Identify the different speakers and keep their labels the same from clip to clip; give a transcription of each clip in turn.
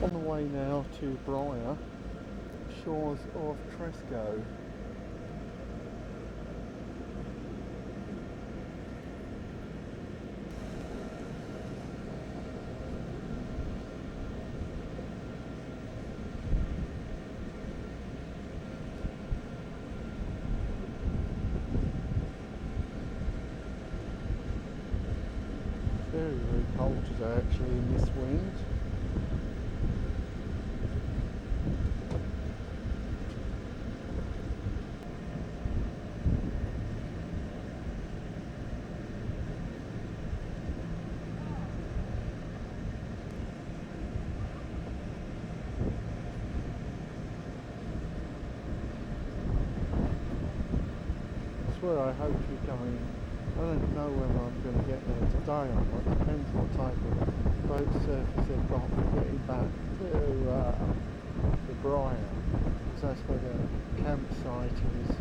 Speaker 1: On the way now to Bryher, shores of Tresco. Very, very cold today actually in this wind. That's where I hope you're going. I don't know whether I'm going to get there today or not. It depends what type of boat surface they've got for getting back to Bryher, because that's where the campsite is.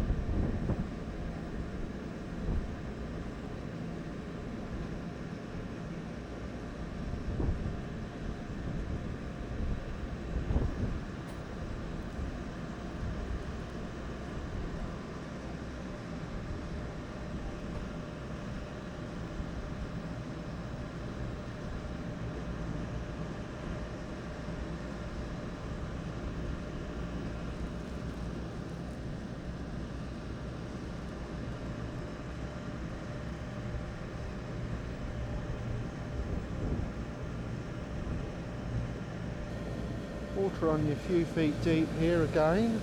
Speaker 1: Water only a few feet deep here again.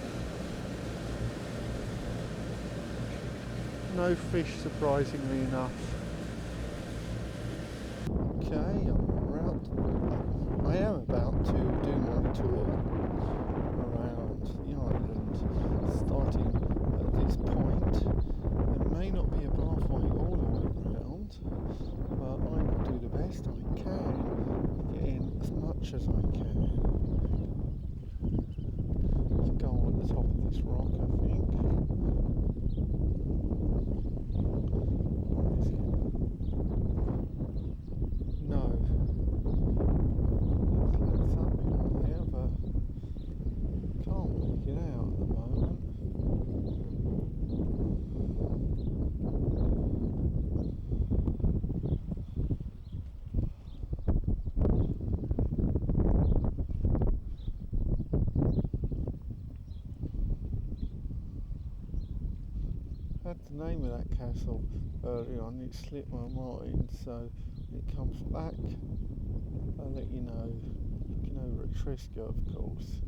Speaker 1: No fish, surprisingly enough. Okay, I am about to do my tour around the island, starting at this point. It may not be a pathway all the way around, but I will do the best I can to get in as much as I can. Go on at the top of this rock, I think. Where is it? No. Looks like something on there, but can't make it out at the moment. I had the name of that castle earlier on, it slipped my mind, so when it comes back I'll let you know. Looking over at Tresco, of course.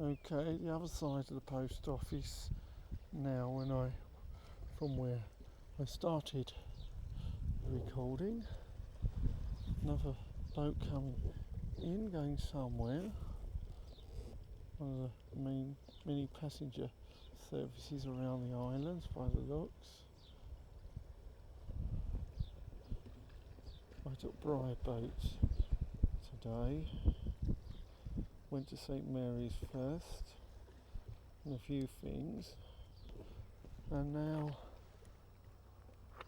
Speaker 1: Okay, the other side of the post office now, from where I started recording. Another boat coming in, going somewhere. One of the main many passenger services around the islands by the looks. I took Bryher boats today. Went to St Mary's first and a few things, and now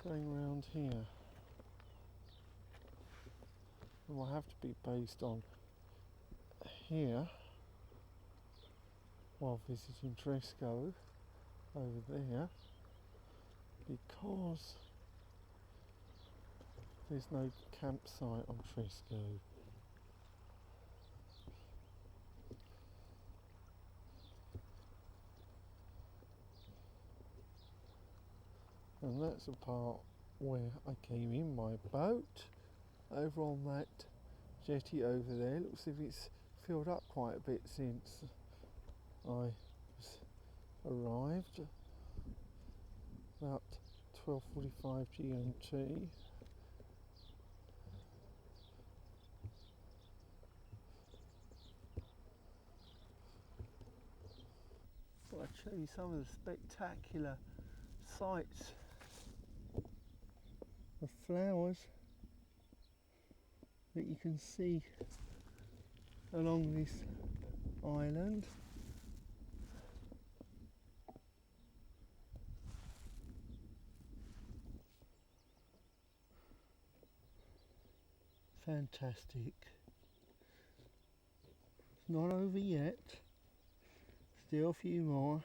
Speaker 1: going round here. It will have to be based on here while visiting Tresco over there, because there's no campsite on Tresco. And that's the part where I came in my boat, over on that jetty over there. Looks as if it's filled up quite a bit since I arrived, about 12:45 GMT. show you some of the spectacular sights of flowers that you can see along this island. Fantastic. It's not over yet. Still a few more.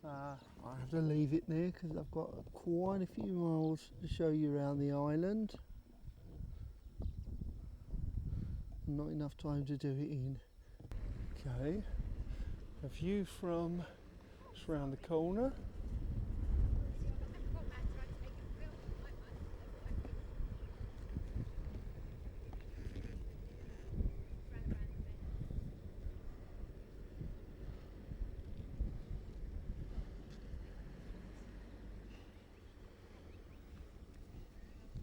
Speaker 1: I have to leave it there because I've got quite a few miles to show you around the island. Not enough time to do it in. Okay, a view from just round the corner.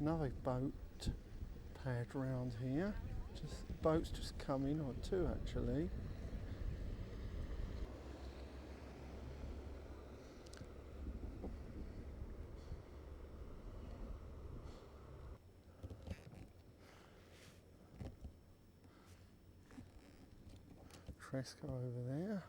Speaker 1: Another boat pad round here. Boats just come in, or two actually. Fresco over there.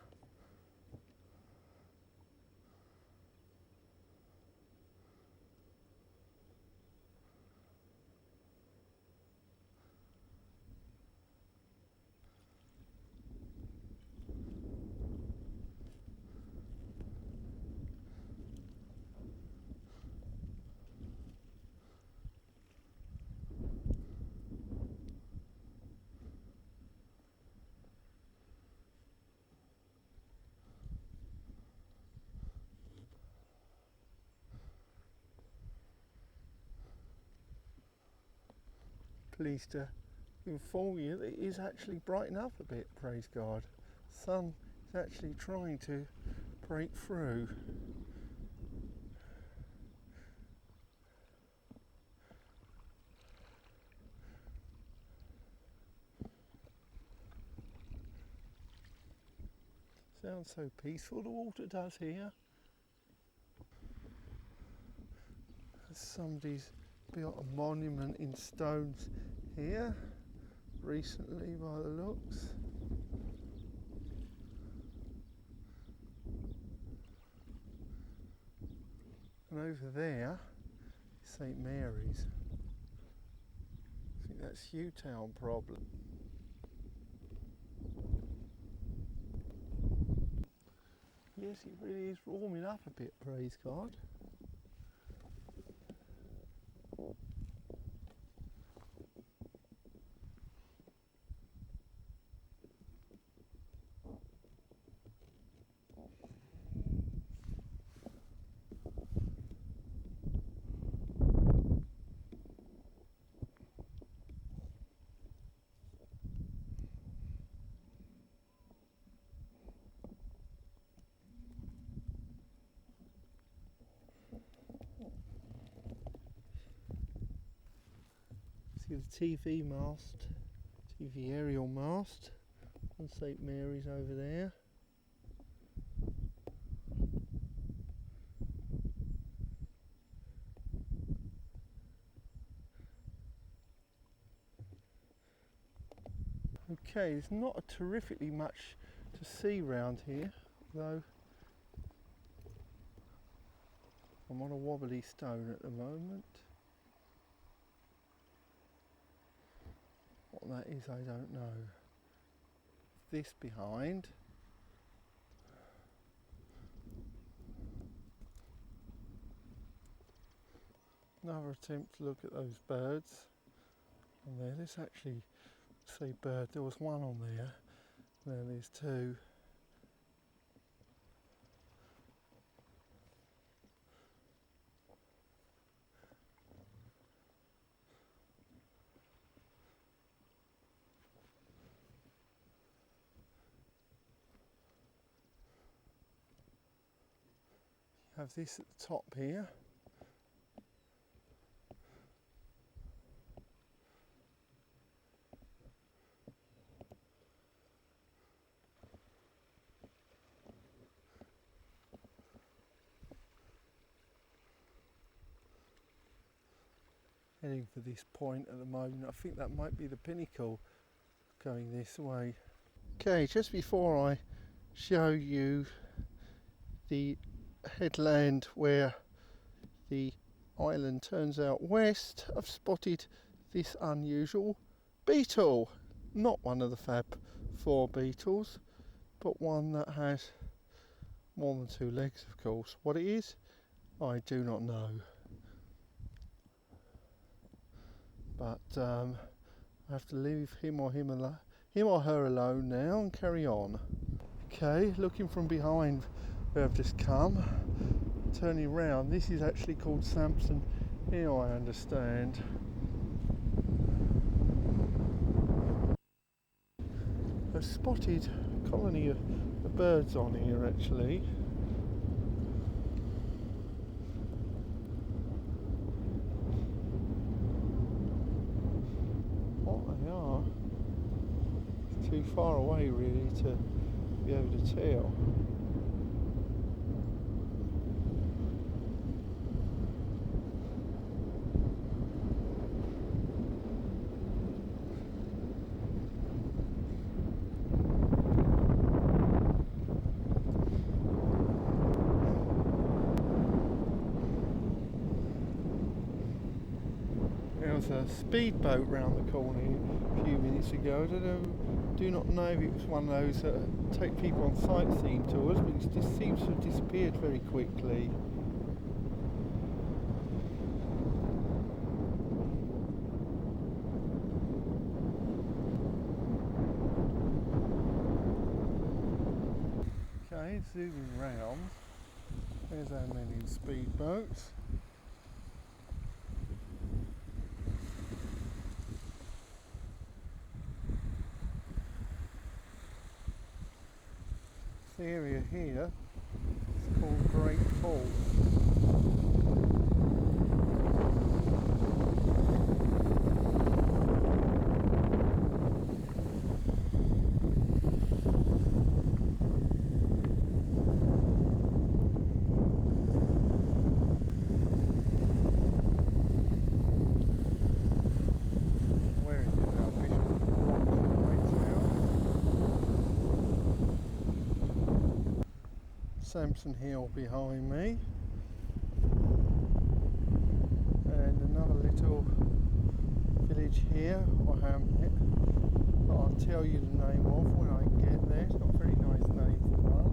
Speaker 1: Pleased to inform you that it is actually brightening up a bit, praise God. Sun is actually trying to break through. Sounds so peaceful, the water does here. Somebody's built a monument in stones here recently by the looks. And over there, St Mary's. I think that's Hewtown problem. Yes, it really is warming up a bit, praise God. See the TV mast, TV aerial mast on St Mary's over there. Okay, there's not a terrifically much to see round here, though I'm on a wobbly stone at the moment. What that is, I don't know. This behind. Another attempt to look at those birds. And there's actually, say bird, there was one on there. Then there's two. Have this at the top here. heading for this point at the moment. I think that might be the pinnacle going this way. Okay, just before I show you the headland where the island turns out west, I've spotted this unusual beetle. Not one of the Fab 4 beetles, but one that has more than 2 legs, of course. What it is, I do not know. But I have to leave him or her alone now and carry on. Okay, looking from behind where I've just come, turning round. This is actually called Samson Hill, I understand. I've spotted a colony of birds on here actually. What they are, it's too far away really to be able to tell. There was a speedboat round the corner a few minutes ago. I do not know if it was one of those that take people on sightseeing tours, but it just seems to have disappeared very quickly. Okay, zooming round. There's our many speedboats. The area here is called Great Falls. Where is it now? Samson Hill behind me, and another little village here, or hamlet, that I'll tell you the name of when I get there. It's not a very nice name for one.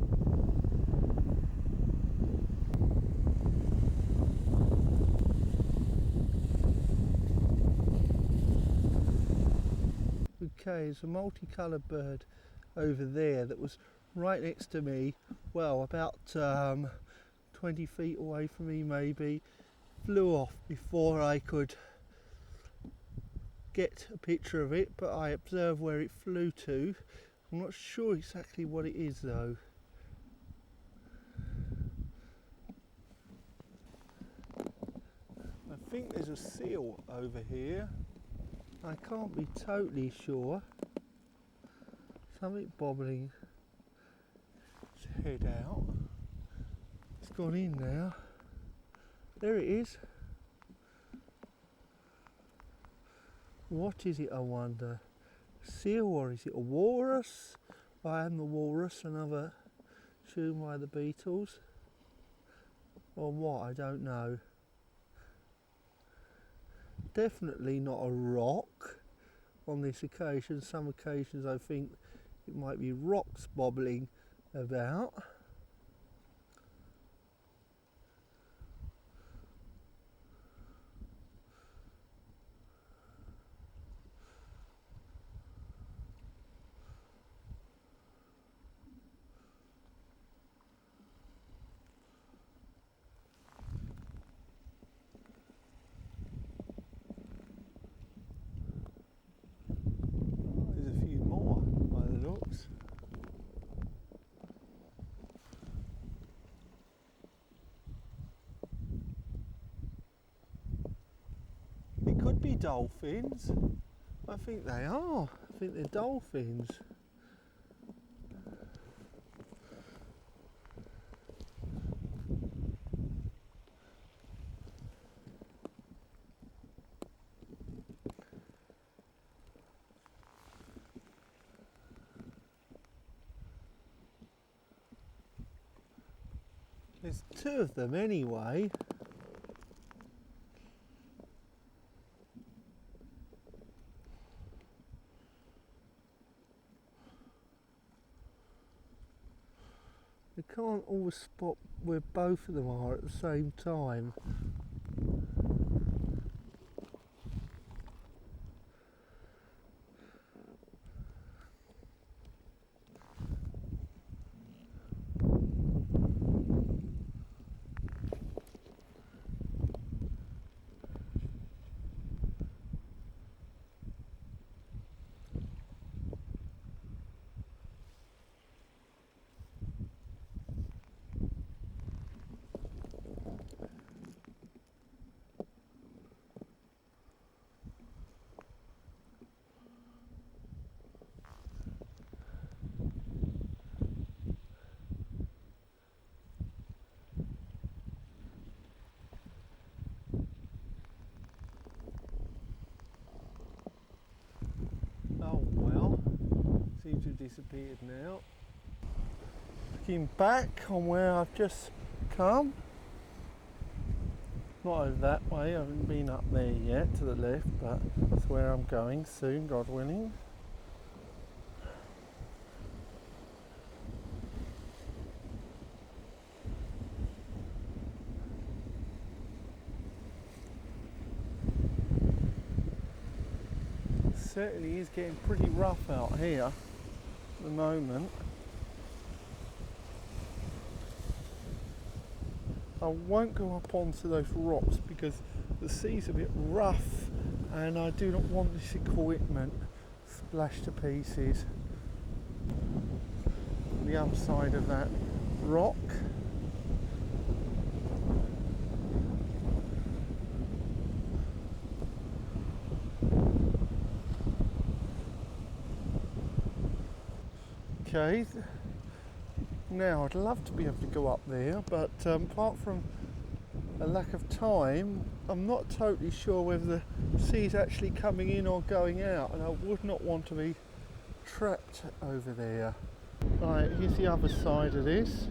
Speaker 1: Okay, there's a multicoloured bird over there that was right next to me, well, about 20 feet away from me maybe. Flew off before I could get a picture of it, but I observed where it flew to. I'm not sure exactly what it is though. I think there's a seal over here. I can't be totally sure. Something bobbling its head out. It's gone in now. There it is. What is it, I wonder? Seal, or is it a walrus? I am the walrus, another tuned by the beetles. Or what, I don't know. Definitely not a rock on this occasion. Some occasions I think it might be rocks bobbling about. Could be dolphins. I think they are. I think they're dolphins. There's two of them anyway. You can't always spot where both of them are at the same time. Oh well, seems to have disappeared now. Looking back on where I've just come, not over that way, I haven't been up there yet to the left, but that's where I'm going soon, God willing. Certainly is getting pretty rough out here at the moment. I won't go up onto those rocks because the sea's a bit rough and I do not want this equipment splashed to pieces. The other side of that rock. Okay, now I'd love to be able to go up there, but apart from a lack of time, I'm not totally sure whether the sea's actually coming in or going out, and I would not want to be trapped over there. Right, here's the other side of this.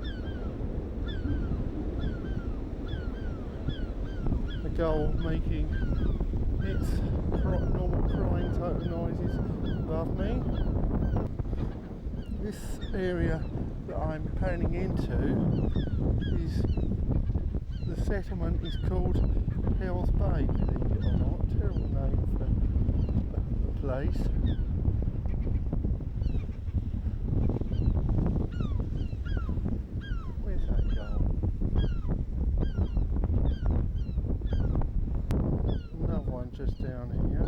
Speaker 1: The gull making its normal crying type of noises above me. This area that I'm panning into is, the settlement is called Hell's Bay, believe it or not. Terrible name for the place. Where's that gull? Another one just down here.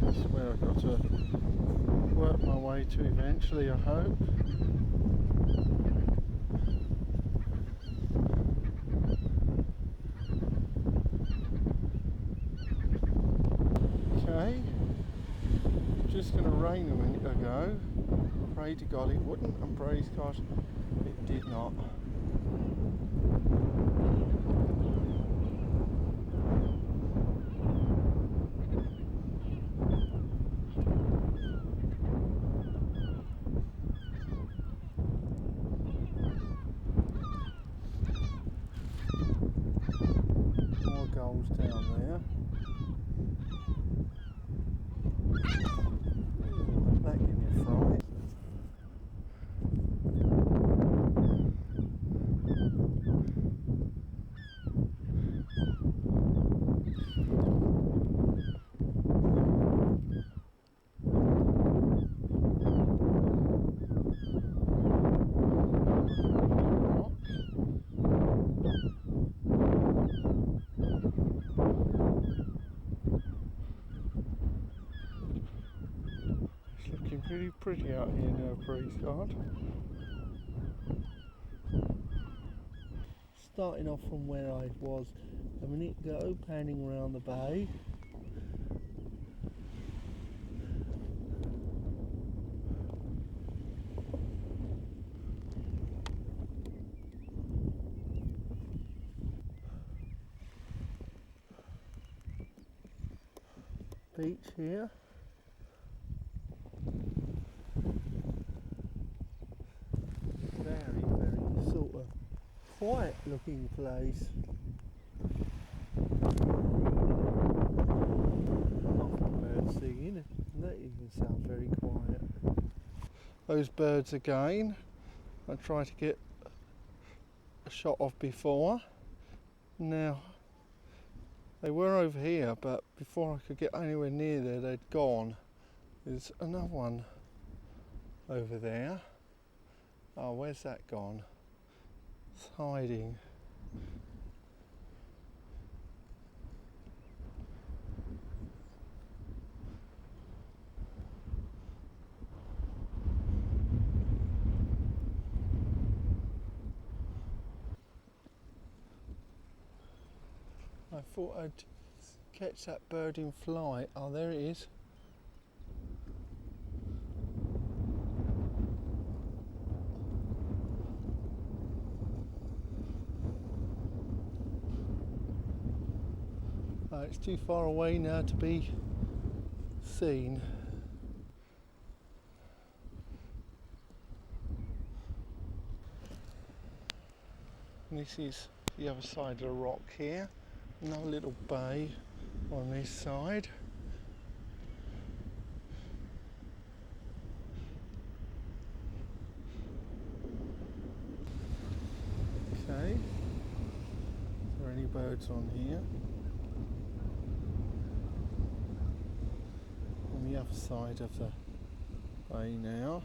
Speaker 1: That's where I've got to work my way to eventually, I hope. Okay, just going to rain a minute ago. Pray to God it wouldn't, and praise God it did not. More gulls down there. That gave me a fright. Really pretty out here now, praise God. Starting off from where I was a minute ago, panning around the bay. Beach here. There. quiet looking place. Birds singing, and that even sounds very quiet. Those birds again, I tried to get a shot of before. Now, they were over here, but before I could get anywhere near there, they'd gone. There's another one over there. Oh, where's that gone? It's hiding. I thought I'd catch that bird in flight. Oh, there it is. Oh, it's too far away now to be seen. And this is the other side of the rock here. Another little bay on this side. Okay. Is there any birds on here? On the other side of the bay now.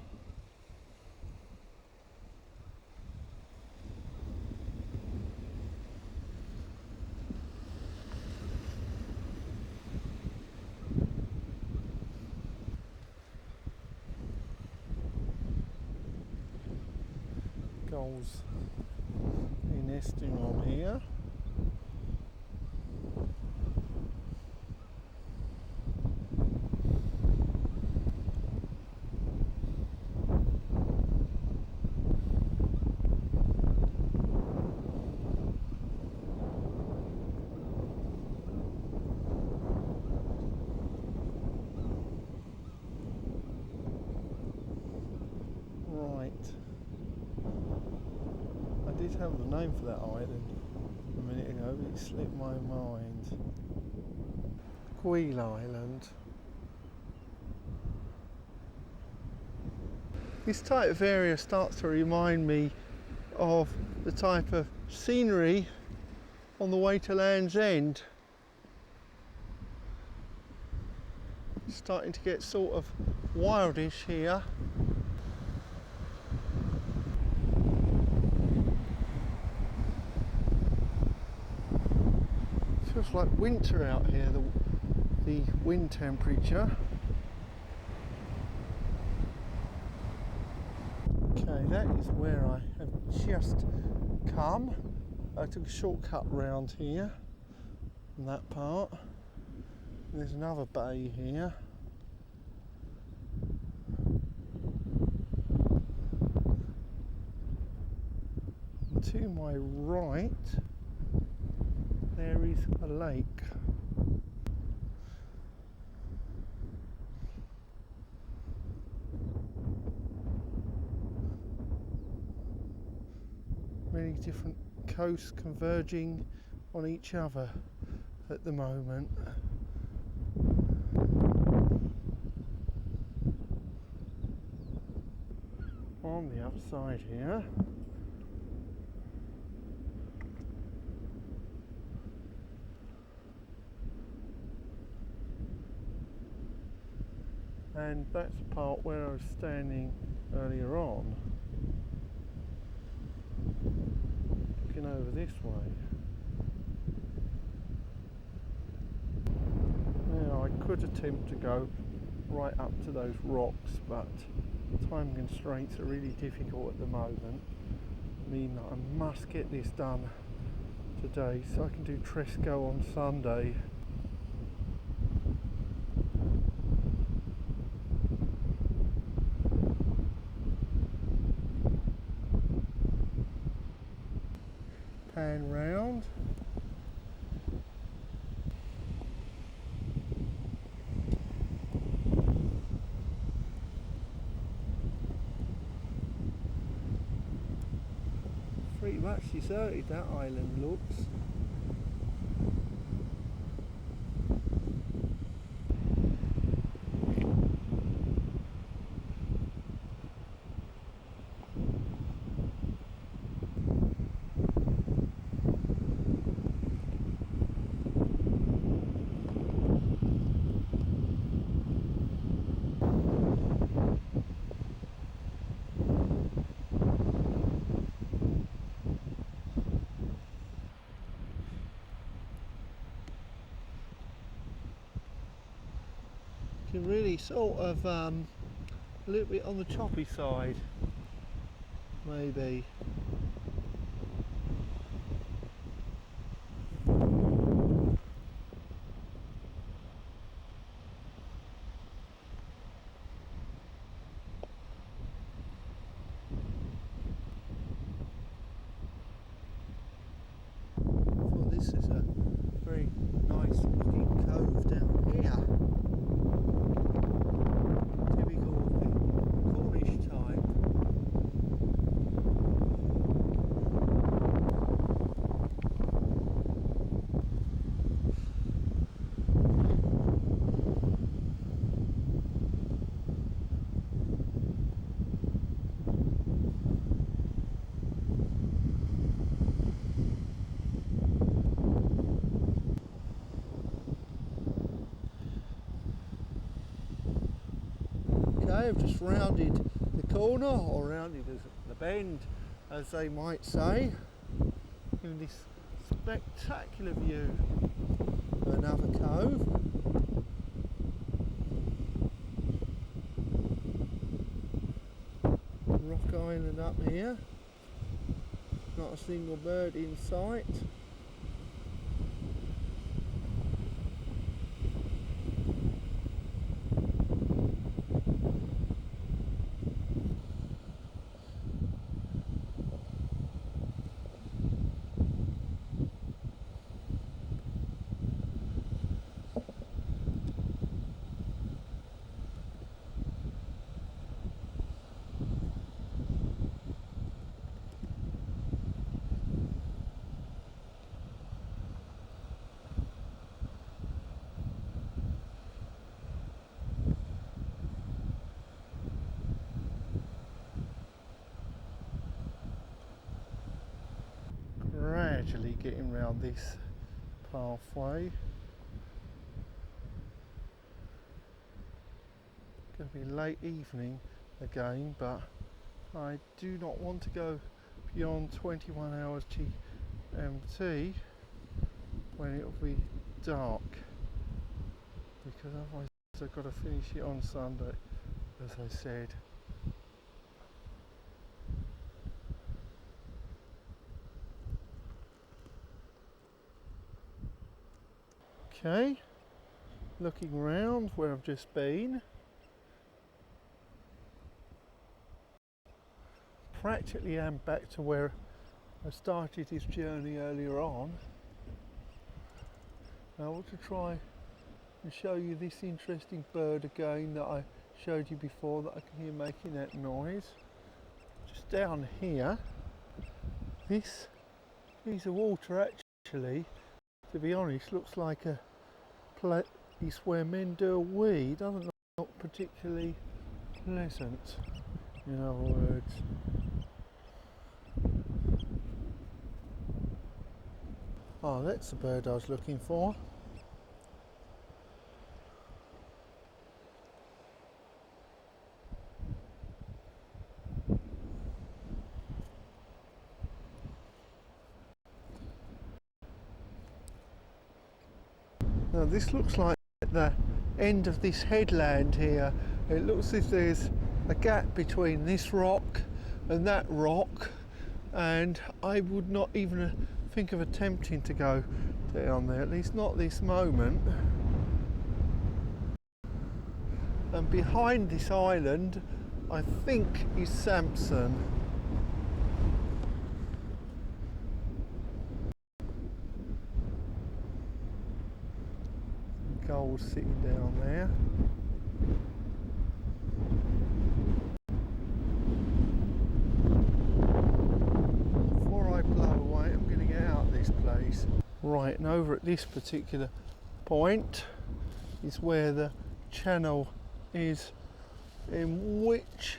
Speaker 1: Gulls nesting on here. Right. I did have the name for that island a minute ago, but it slipped my mind. Queen Island. This type of area starts to remind me of the type of scenery on the way to Land's End. It's starting to get sort of wildish here. Feels like winter out here, the wind temperature. Okay, that is where I have just come. I took a shortcut round here, in that part. There's another bay here. And to my right, there is a lake. Many different coasts converging on each other at the moment. On the other side here, and that's the part where I was standing earlier on, looking over this way. Now I could attempt to go right up to those rocks, but time constraints are really difficult at the moment. I mean, I must get this done today so I can do Tresco on Sunday. Pan round. pretty much deserted, that island looks. Can really sort of a little bit on the choppy side, maybe. Well, this is a very nice looking cove down here. Okay, I've just rounded the corner, or rounded the bend, as they might say, in this spectacular view of another cove. Rock Island up here, not a single bird in sight. Gradually getting round this pathway. Going to be late evening again, but I do not want to go beyond 21 hours GMT when it will be dark, because otherwise I've got to finish it on Sunday, as I said. Okay, looking round where I've just been. Practically am back to where I started this journey earlier on. I want to try and show you this interesting bird again that I showed you before, that I can hear making that noise. Just down here, this piece of water actually, to be honest, looks like a place where men do a wee. Doesn't look particularly pleasant, in other words. Oh, that's the bird I was looking for. Now this looks like the end of this headland here. It looks as if there's a gap between this rock and that rock, and I would not even think of attempting to go down there, at least not this moment. And behind this island, I think, is Samson. Gold sitting down there. Before I place. Right, and over at this particular point is where the channel is, in which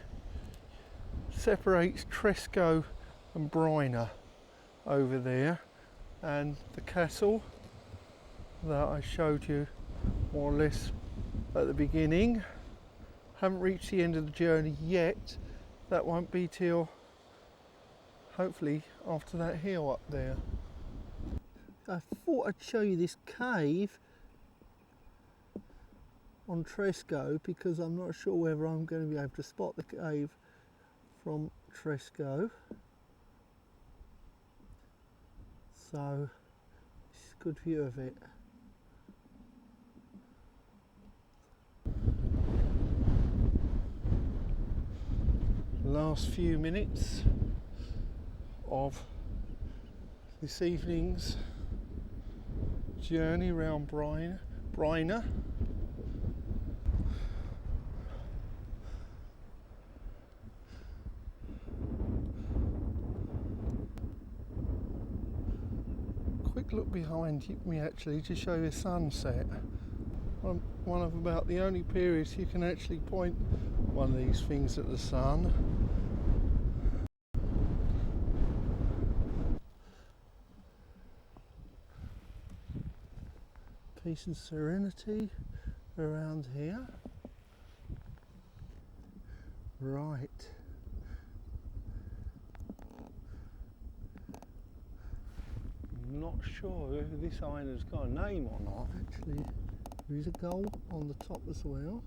Speaker 1: separates Tresco and Bryher over there, and the castle that I showed you more or less at the beginning. Haven't reached the end of the journey yet. That won't be till hopefully after that hill up there. I thought I'd show you this cave on Tresco because I'm not sure whether I'm going to be able to spot the cave from Tresco. So it's a good view of it. Last few minutes of this evening's journey around Bryher. Quick look behind me actually to show you the sunset. One of about the only periods you can actually point one of these things at the sun. Peace and serenity around here. Right. I'm not sure whether this island's got a name or not. Actually, there is a gull on the top as well.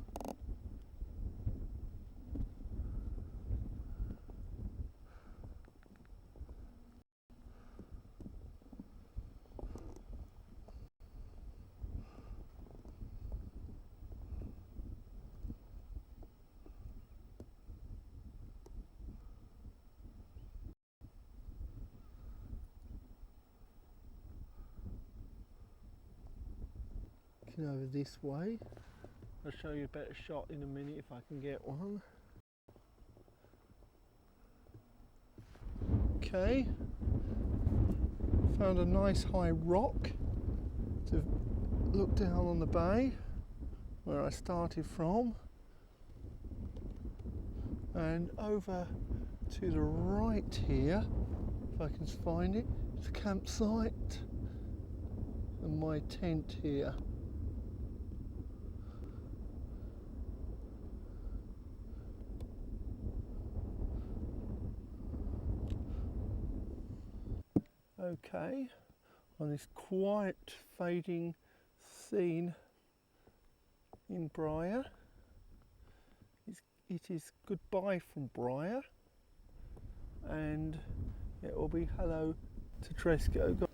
Speaker 1: Over this way. I'll show you a better shot in a minute if I can get one. Okay, found a nice high rock to look down on the bay where I started from, and over to the right here, if I can find it, it's a campsite and my tent here. Okay, on this quiet fading scene in Bryher, it is goodbye from Bryher, and it will be hello to Tresco.